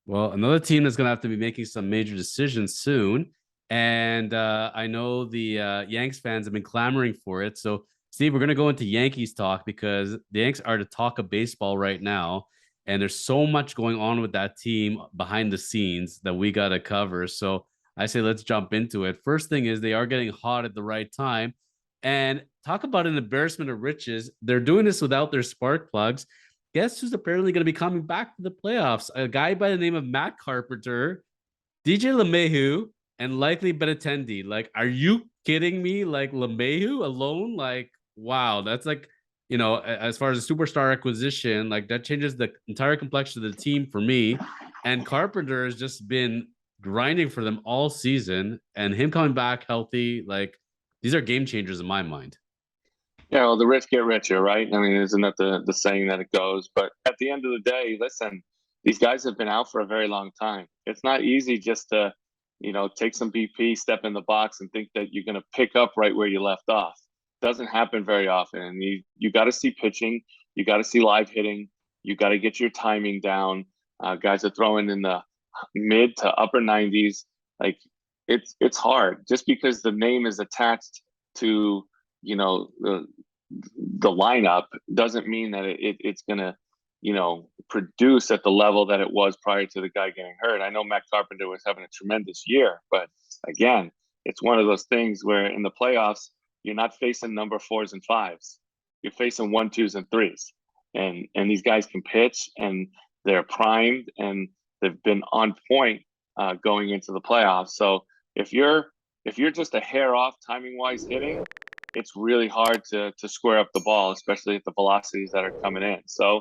Well, another team that's going to have to be making some major decisions soon. And I know the Yanks fans have been clamoring for it. So, Steve, we're going to go into Yankees talk because the Yanks are the talk of baseball right now. And there's so much going on with that team behind the scenes that we got to cover. So, I say let's jump into it. First thing is they are getting hot at the right time. And talk about an embarrassment of riches. They're doing this without their spark plugs. Guess who's apparently going to be coming back to the playoffs? A guy by the name of Matt Carpenter, DJ LeMahieu, and likely Benitendi. Like, are you kidding me? Like LeMahieu alone? Like, wow, that's like, as far as a superstar acquisition, like that changes the entire complexion of the team for me. And Carpenter has just been grinding for them all season, and him coming back healthy, like these are game changers in my mind. Yeah, well, the rich get richer, right? I mean, isn't that the saying that it goes? But at the end of the day, listen, these guys have been out for a very long time. It's not easy just to, take some BP, step in the box, and think that you're going to pick up right where you left off. Doesn't happen very often. And you got to see pitching, you got to see live hitting, you got to get your timing down. Guys are throwing in the mid to upper 90s. Like it's hard just because the name is attached to the lineup doesn't mean that it's going to, produce at the level that it was prior to the guy getting hurt. I know Matt Carpenter was having a tremendous year, but again, it's one of those things where in the playoffs, you're not facing number fours and fives. You're facing one, twos, and threes. And these guys can pitch and they're primed and they've been on point going into the playoffs. So if you're just a hair off timing wise hitting, it's really hard to square up the ball, especially at the velocities that are coming in. So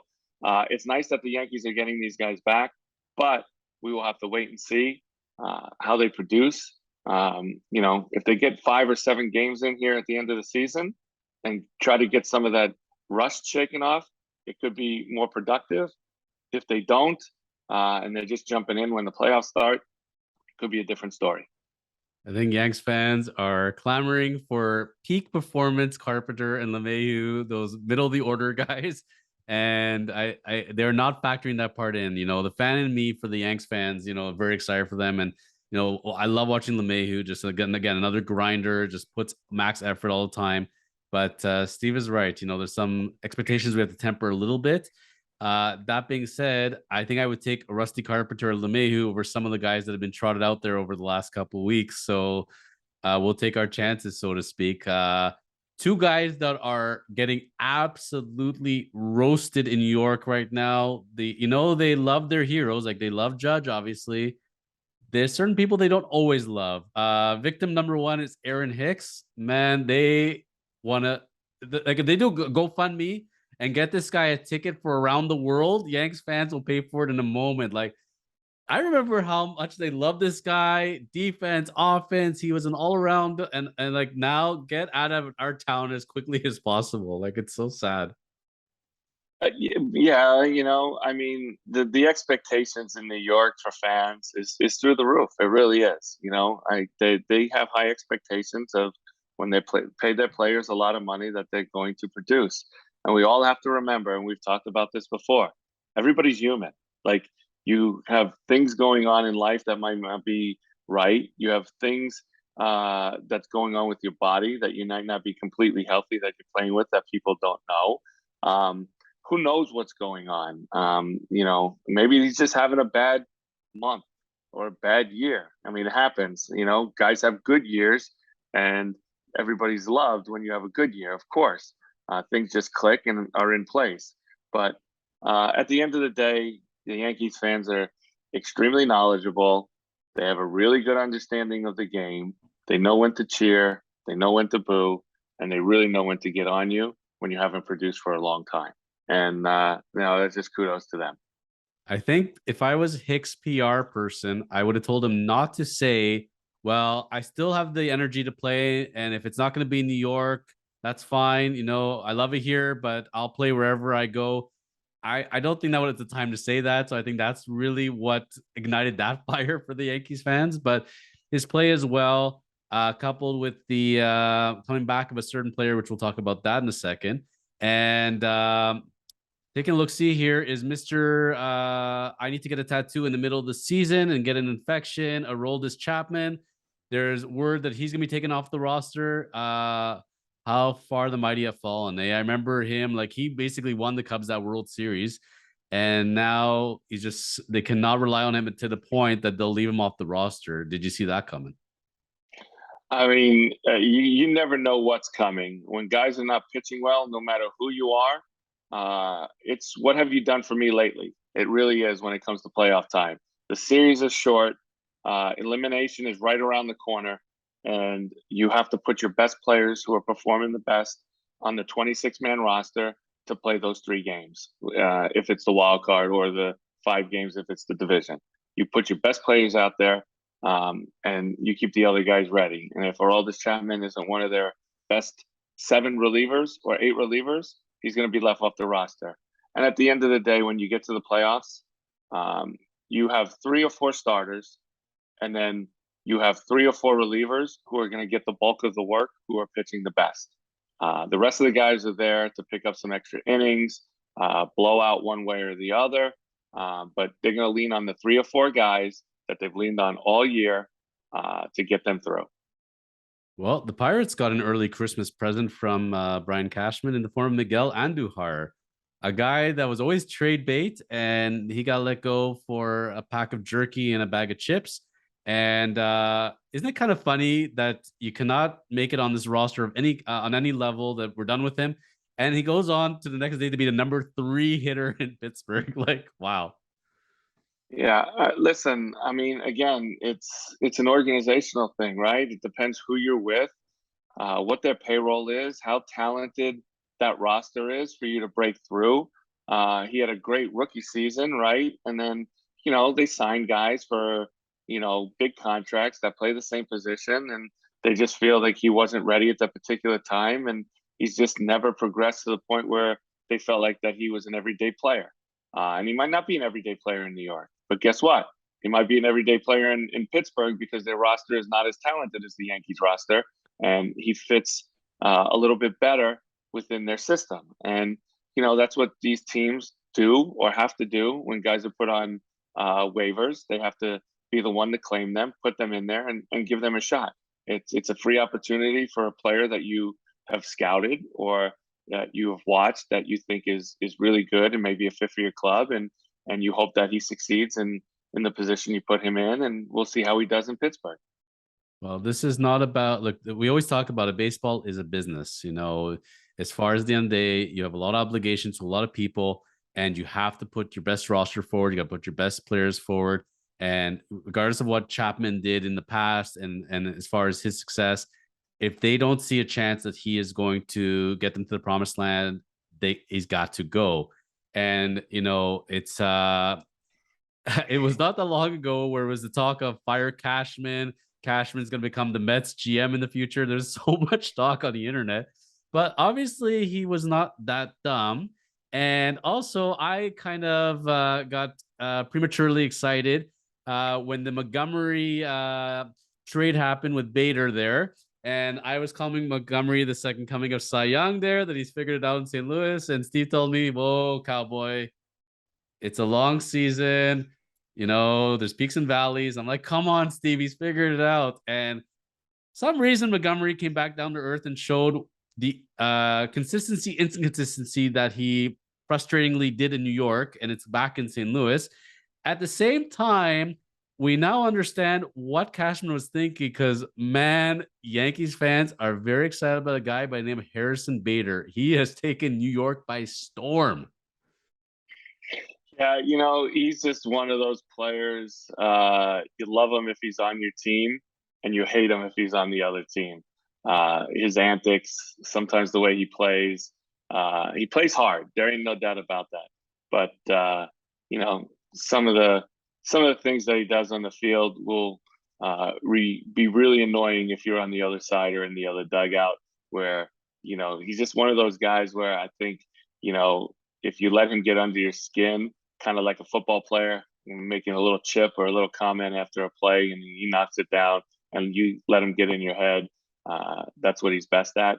it's nice that the Yankees are getting these guys back, but we will have to wait and see how they produce. If they get 5 or 7 games in here at the end of the season and try to get some of that rust shaken off, it could be more productive. If they don't, and they're just jumping in when the playoffs start, it could be a different story. I think Yanks fans are clamoring for peak performance Carpenter and LeMahieu, those middle of the order guys. And they're not factoring that part in. The fan in me for the Yanks fans, very excited for them. And, I love watching LeMahieu, just again, another grinder, just puts max effort all the time. But Steve is right. There's some expectations we have to temper a little bit. That being said, I think I would take a Rusty Carpenter or LeMahieu over some of the guys that have been trotted out there over the last couple of weeks. So we'll take our chances, so to speak. Two guys that are getting absolutely roasted in New York right now. They love their heroes, like they love Judge, obviously. There's certain people they don't always love. Victim number one is Aaron Hicks. Man, they want to, like, if they do GoFundMe and get this guy a ticket for around the world, Yanks fans will pay for it in a moment. Like, I remember how much they love this guy, defense, offense. He was an all around, and like now get out of our town as quickly as possible. Like, it's so sad. Yeah, I mean, the expectations in New York for fans is through the roof. It really is. They have high expectations of when they pay their players a lot of money that they're going to produce. And we all have to remember, and we've talked about this before, everybody's human. Like, you have things going on in life that might not be right. You have things that's going on with your body that you might not be completely healthy that you're playing with that people don't know. Who knows what's going on? Maybe he's just having a bad month or a bad year. I mean, it happens. Guys have good years, and everybody's loved when you have a good year, of course. Things just click and are in place. But at the end of the day, the Yankees fans are extremely knowledgeable. They have a really good understanding of the game. They know when to cheer, they know when to boo, and they really know when to get on you when you haven't produced for a long time. And that's just kudos to them. I think if I was Hicks PR person, I would have told him not to say, well, I still have the energy to play. And if it's not going to be in New York, that's fine. I love it here, but I'll play wherever I go. I don't think that was the time to say that. So I think that's really what ignited that fire for the Yankees fans. But his play as well, coupled with the coming back of a certain player, which we'll talk about that in a second. And Taking a look, see here is Mr. I need to get a tattoo in the middle of the season and get an infection. Aroldis Chapman. There's word that he's gonna be taken off the roster. How far the mighty have fallen. I remember him, like, he basically won the Cubs that World Series, and now they cannot rely on him to the point that they'll leave him off the roster. Did you see that coming? I mean, you never know what's coming when guys are not pitching well. No matter who you are, it's what have you done for me lately? It really is when it comes to playoff time. The series is short. Elimination is right around the corner, and you have to put your best players who are performing the best on the 26-man roster to play those 3 games. If it's the wild card, or the 5 games if it's the division, you put your best players out there, and you keep the other guys ready. And if Aroldis Chapman isn't one of their best 7 relievers or 8 relievers, he's going to be left off the roster. And at the end of the day, when you get to the playoffs, you have 3 or 4 starters, and then you have 3 or 4 relievers who are going to get the bulk of the work, who are pitching the best. The rest of the guys are there to pick up some extra innings, blow out one way or the other. But they're going to lean on the 3 or 4 guys that they've leaned on all year to get them through. Well, the Pirates got an early Christmas present from Brian Cashman in the form of Miguel Andujar, a guy that was always trade bait, and he got let go for a pack of jerky and a bag of chips. And isn't it kind of funny that you cannot make it on this roster of on any level, that we're done with him, and he goes on to the next day to be the number 3 hitter in Pittsburgh? Like, wow. Yeah, listen, I mean, again, it's an organizational thing, right? It depends who you're with, what their payroll is, how talented that roster is for you to break through. He had a great rookie season, right? And then, they signed guys for, big contracts that play the same position, and they just feel like he wasn't ready at that particular time. And he's just never progressed to the point where they felt like that he was an everyday player. And he might not be an everyday player in New York, but guess what? He might be an everyday player in Pittsburgh, because their roster is not as talented as the Yankees roster, and he fits a little bit better within their system. And that's what these teams do or have to do when guys are put on waivers. They have to be the one to claim them, put them in there, and give them a shot. It's a free opportunity for a player that you have scouted or that you have watched that you think is really good and maybe a fit for your club, and you hope that he succeeds in the position you put him in, and we'll see how he does in Pittsburgh. Well, this is not about, look, we always talk about it. Baseball is a business, as far as the end of the day, you have a lot of obligations to a lot of people, and you have to put your best roster forward. You got to put your best players forward. And regardless of what Chapman did in the past, and as far as his success, if they don't see a chance that he is going to get them to the promised land, he's got to go. And, it's, it was not that long ago where it was the talk of fire Cashman. Cashman's going to become the Mets GM in the future. There's so much talk on the internet, but obviously he was not that dumb. And also, I kind of got prematurely excited when the Montgomery trade happened with Bader there. And I was calling Montgomery the second coming of Cy Young there, that he's figured it out in St. Louis. And Steve told me, whoa, cowboy, it's a long season. There's peaks and valleys. I'm like, come on, Steve, he's figured it out. And some reason Montgomery came back down to earth and showed the inconsistency that he frustratingly did in New York, and it's back in St. Louis. At the same time, we now understand what Cashman was thinking, because, man, Yankees fans are very excited about a guy by the name of Harrison Bader. He has taken New York by storm. Yeah, he's just one of those players. You love him if he's on your team, and you hate him if he's on the other team. His antics, sometimes the way he plays hard. There ain't no doubt about that. But some of the things that he does on the field will be really annoying if you're on the other side or in the other dugout, where he's just one of those guys where I think if you let him get under your skin, kind of like a football player, making a little chip or a little comment after a play, and he knocks it down, and you let him get in your head, that's what he's best at.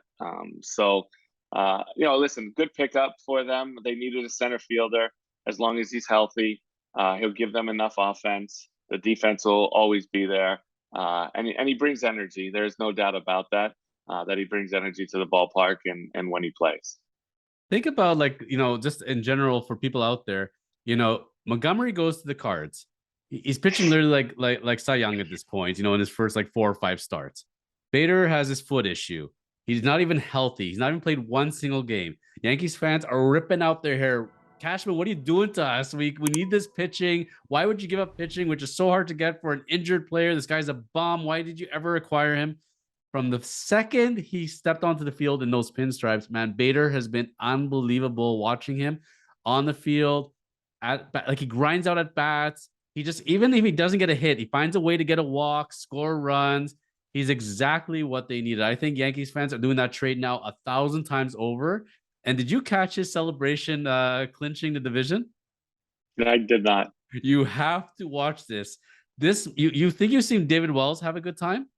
So Listen, good pickup for them. They needed a center fielder. As long as he's healthy, he'll give them enough offense. The defense will always be there, and he brings energy. There's no doubt about that. That he brings energy to the ballpark and when he plays. Think about, like, just in general for people out there, Montgomery goes to the Cards. He's pitching literally like Cy Young at this point, in his first like 4 or 5 starts. Bader has his foot issue. He's not even healthy. He's not even played one single game. Yankees fans are ripping out their hair. Cashman, what are you doing to us? We need this pitching. Why would you give up pitching, which is so hard to get for an injured player? This guy's a bum. Why did you ever acquire him? From the second he stepped onto the field in those pinstripes, man, Bader has been unbelievable watching him on the field. Like, he grinds out at bats. He just, even if he doesn't get a hit, he finds a way to get a walk, score runs. He's exactly what they needed. I think Yankees fans are doing that trade now 1,000 times over. And did you catch his celebration clinching the division? I did not. You have to watch this. You think you've seen David Wells have a good time?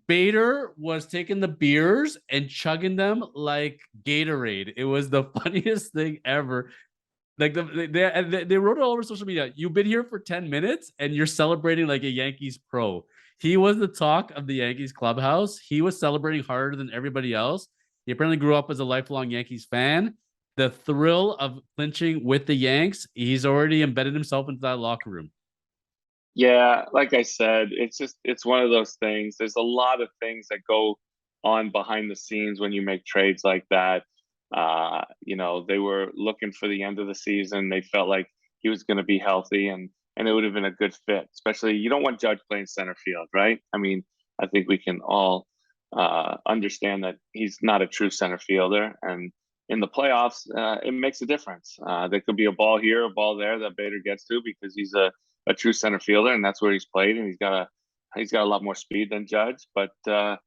Bader was taking the beers and chugging them like Gatorade. It was the funniest thing ever. Like, they wrote it all over social media. You've been here for 10 minutes and you're celebrating like a Yankees pro. He was the talk of the Yankees clubhouse. He was celebrating harder than everybody else. He apparently grew up as a lifelong Yankees fan. The thrill of clinching with the Yanks, he's already embedded himself into that locker room. Yeah, like I said, it's one of those things. There's a lot of things that go on behind the scenes when you make trades like that. They were looking for the end of the season. They felt like he was going to be healthy, and it would have been a good fit. Especially, you don't want Judge playing center field, right? I mean, I think we can all understand that he's not a true center fielder, and in the playoffs, it makes a difference. There could be a ball here, a ball there that Bader gets to because he's a true center fielder, and that's where he's played, and he's got a lot more speed than Judge. But at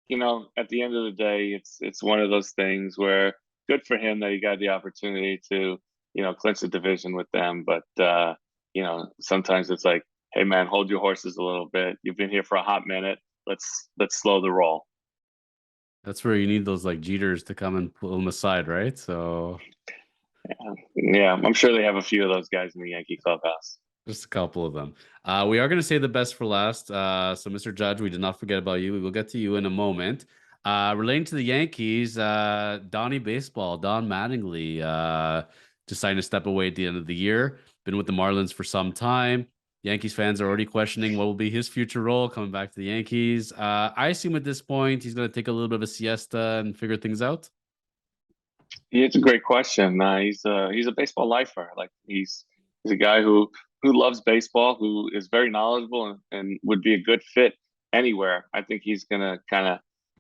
the end of the day, it's one of those things where good for him that he got the opportunity to clinch the division with them. But sometimes it's like, hey man, hold your horses a little bit. You've been here for a hot minute. Let's slow the roll. That's where you need those like Jeters to come and pull them aside, right? So yeah, I'm sure they have a few of those guys in the Yankee clubhouse. just a couple of them. We are going to say the best for last. So, Mr. Judge, we did not forget about you. We will get to you in a moment. Relating to the Yankees, Donnie Baseball, Don Mattingly, deciding to step away at the end of the year. Been with the Marlins for some time. Yankees fans are already questioning what will be his future role coming back to the Yankees. I assume at this point he's going to take a little bit of a siesta and figure things out. Yeah, it's a great question. He's a baseball lifer. Like he's a guy who loves baseball, who is very knowledgeable and would be a good fit anywhere. I think he's gonna kind of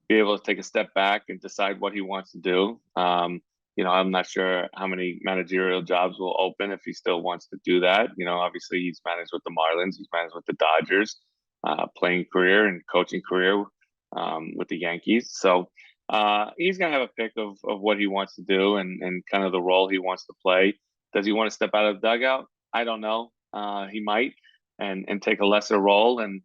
be able to take a step back and decide what he wants to do. I'm not sure how many managerial jobs will open if he still wants to do that. Obviously he's managed with the Marlins, he's managed with the Dodgers, playing career and coaching career with the Yankees. So he's gonna have a pick of what he wants to do and kind of the role he wants to play. Does he want to step out of the dugout? I don't know. He might and take a lesser role and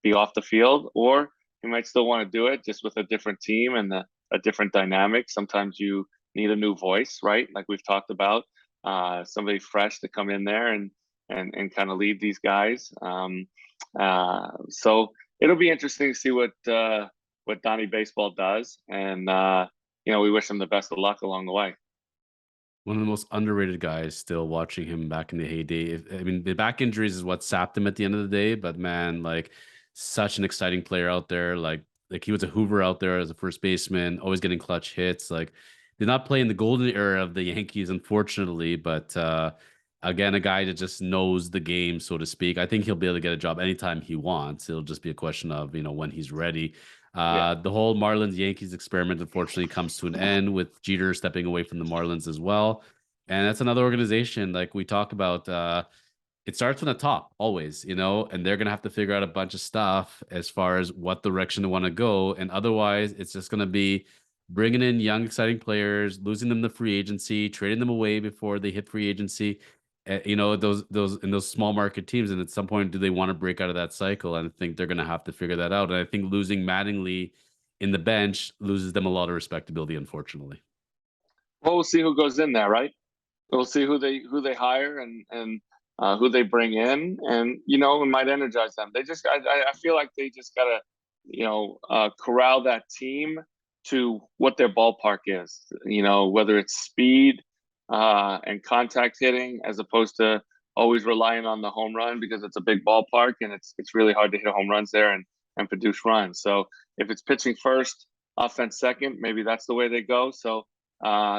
be off the field, or he might still want to do it just with a different team and a different dynamic. Sometimes you need a new voice, right? Like we've talked about, somebody fresh to come in there and kind of lead these guys. So it'll be interesting to see what Donnie Baseball does, and we wish him the best of luck along the way. One of the most underrated guys, still watching him back in the heyday. I mean, the back injuries is what sapped him at the end of the day, but man, like, such an exciting player out there. Like he was a Hoover out there as a first baseman, always getting clutch hits. Like, did not play in the golden era of the Yankees, unfortunately, but again, a guy that just knows the game, so to speak. I think he'll be able to get a job anytime he wants. It'll just be a question of, when he's ready. The whole Marlins Yankees experiment, unfortunately, comes to an end with Jeter stepping away from the Marlins as well. And that's another organization, like we talk about. It starts from the top always, and they're going to have to figure out a bunch of stuff as far as what direction they want to go. And otherwise, it's just going to be bringing in young, exciting players, losing them to free agency, trading them away before they hit free agency. Those small market teams, and at some point, do they want to break out of that cycle? And I think they're going to have to figure that out. And I think losing Mattingly in the bench loses them a lot of respectability, unfortunately. Well, we'll see who goes in there, right? We'll see who they hire and who they bring in, and it might energize them. I feel like they just gotta corral that team to what their ballpark is. Whether it's speed and contact hitting, as opposed to always relying on the home run, because it's a big ballpark and it's really hard to hit home runs there and produce runs. So if it's pitching first, offense second, maybe that's the way they go. So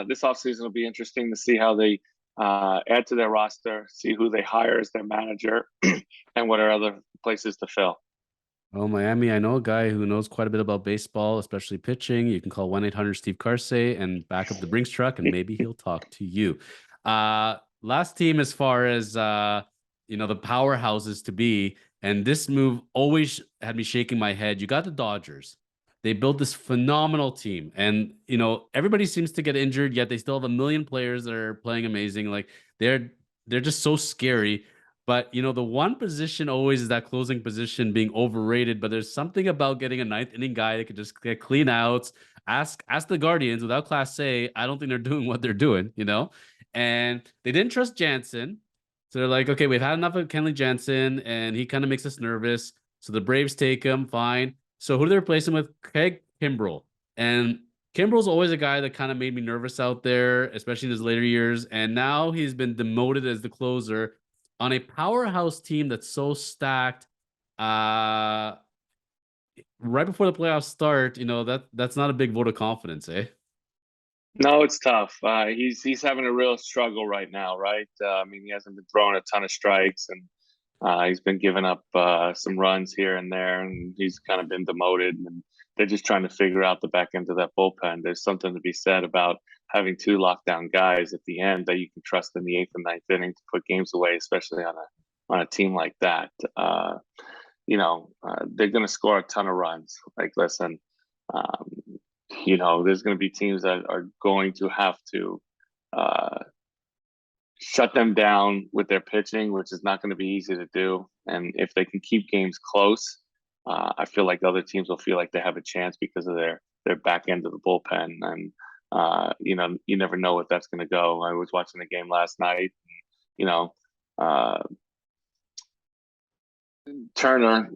this offseason will be interesting to see how they add to their roster, see who they hire as their manager, and what are other places to fill. Oh, Miami, I know a guy who knows quite a bit about baseball, especially pitching. You can call 1-800 Steve Karsay and back up the Brinks truck, and maybe he'll talk to you. Last team as far as the powerhouses to be, and this move always had me shaking my head. You got the Dodgers. They built this phenomenal team, and everybody seems to get injured, yet they still have a million players that are playing amazing. Like they're just so scary. But the one position always is that closing position being overrated. But there's something about getting a ninth inning guy that could just get clean outs. Ask the Guardians without Class A. I don't think they're doing what they're doing, And they didn't trust Jansen. So they're like, okay, we've had enough of Kenley Jansen, and he kind of makes us nervous. So the Braves take him, fine. So who do they replace him with? Craig Kimbrel. And Kimbrel's always a guy that kind of made me nervous out there, especially in his later years. And now he's been demoted as the closer on a powerhouse team that's so stacked. Right before the playoffs start, that's not a big vote of confidence, eh? No, it's tough. He's having a real struggle right now, right? I mean, he hasn't been throwing a ton of strikes, and he's been giving up some runs here and there, and he's kind of been demoted. And they're just trying to figure out the back end of that bullpen. There's something to be said about having two lockdown guys at the end that you can trust in the eighth and ninth inning to put games away, especially on a team like that. They're going to score a ton of runs. Like, listen, there's going to be teams that are going to have to shut them down with their pitching, which is not going to be easy to do. And if they can keep games close, I feel like other teams will feel like they have a chance because of their back end of the bullpen. And you never know what that's going to go. I was watching the game last night. Turner,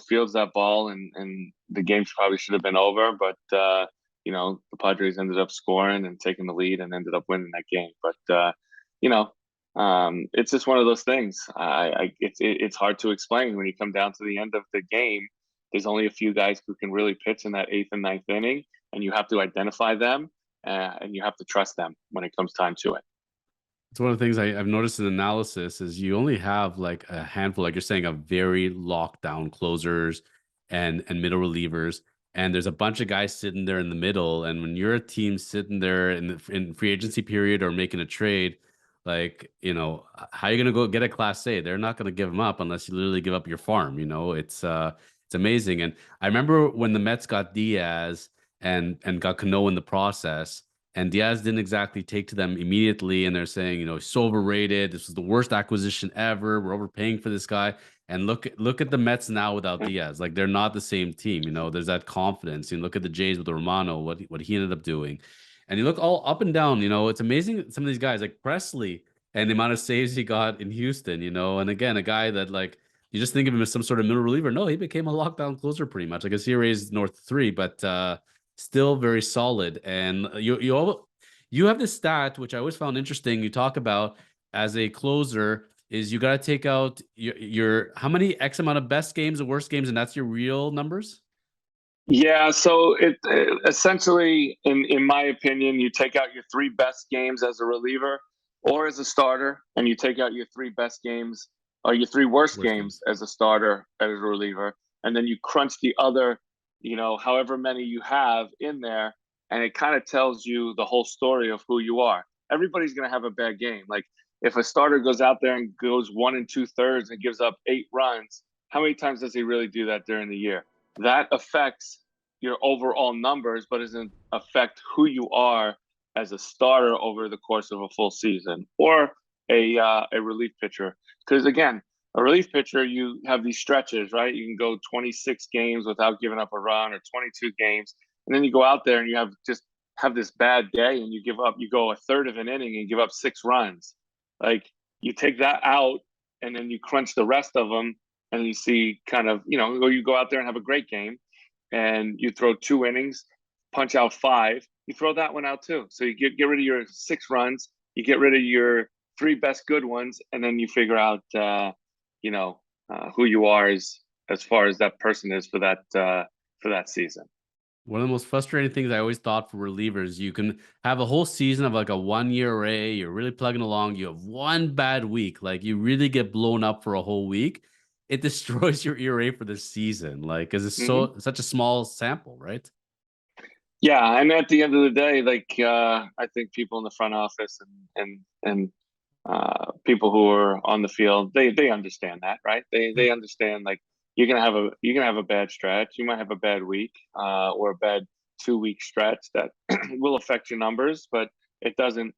fields that ball, and the game probably should have been over, but the Padres ended up scoring and taking the lead and ended up winning that game. But it's just one of those things. It's hard to explain when you come down to the end of the game. There's only a few guys who can really pitch in that eighth and ninth inning, and you have to identify them and you have to trust them when it comes time to it. It's one of the things I've noticed in analysis is you only have like a handful, like you're saying, of very locked down closers and middle relievers. And there's a bunch of guys sitting there in the middle. And when you're a team sitting there in free agency period or making a trade, like, how are you gonna go get a Class A? They're not gonna give them up unless you literally give up your farm. It's amazing. And I remember when the Mets got Diaz and got Cano in the process. And Diaz didn't exactly take to them immediately. And they're saying, he's so overrated. This was the worst acquisition ever. We're overpaying for this guy. And look at the Mets now without Diaz. Like, they're not the same team. There's that confidence. Look at the Jays with Romano, what he ended up doing. And you look all up and down, it's amazing. Some of these guys like Presley and the amount of saves he got in Houston, and again, a guy that like, you just think of him as some sort of middle reliever. No, he became a lockdown closer pretty much. Like, his ERA is north 3, but still very solid. And you have this stat which I always found interesting. You talk about as a closer is you got to take out your how many X amount of best games and worst games, and that's your real numbers. Yeah, so it essentially, in my opinion, you take out your 3 best games as a reliever or as a starter, and you take out your 3 best games or your 3 worst games as a starter, as a reliever, and then you crunch the other, however many you have in there, and it kind of tells you the whole story of who you are. Everybody's going to have a bad game. Like, if a starter goes out there and goes 1 2/3 and gives up 8 runs, how many times does he really do that during the year? That affects your overall numbers, but doesn't affect who you are as a starter over the course of a full season or a relief pitcher. Because again, a relief pitcher, you have these stretches, right? You can go 26 games without giving up a run, or 22 games, and then you go out there and you have this bad day and you go a third of an inning and give up 6 runs. Like, you take that out and then you crunch the rest of them, and you see kind of, or you go out there and have a great game and you throw 2 innings, punch out 5, you throw that one out too. So you get rid of your 6 runs, you get rid of your 3 best good ones, and then you figure out, who you are as far as that person is for that season. One of the most frustrating things I always thought for relievers, you can have a whole season of like a 1 year array. You're really plugging along. You have one bad week. Like, you really get blown up for a whole week. It destroys your ERA for the season. Like, because it's such a small sample, right? Yeah, and at the end of the day, like, I think people in the front office and people who are on the field, they understand that, right? They understand, like, you're gonna have a bad stretch. You might have a bad week, or a bad 2 week stretch that will affect your numbers, but it doesn't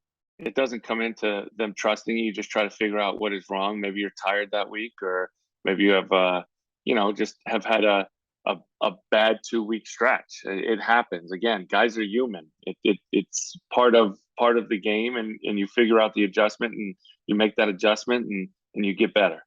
come into them trusting you. You just try to figure out what is wrong. Maybe you're tired that week, or maybe you have just have had a bad 2 week stretch. It happens. Again, guys are human. It's part of the game, and you figure out the adjustment, and you make that adjustment, and you get better.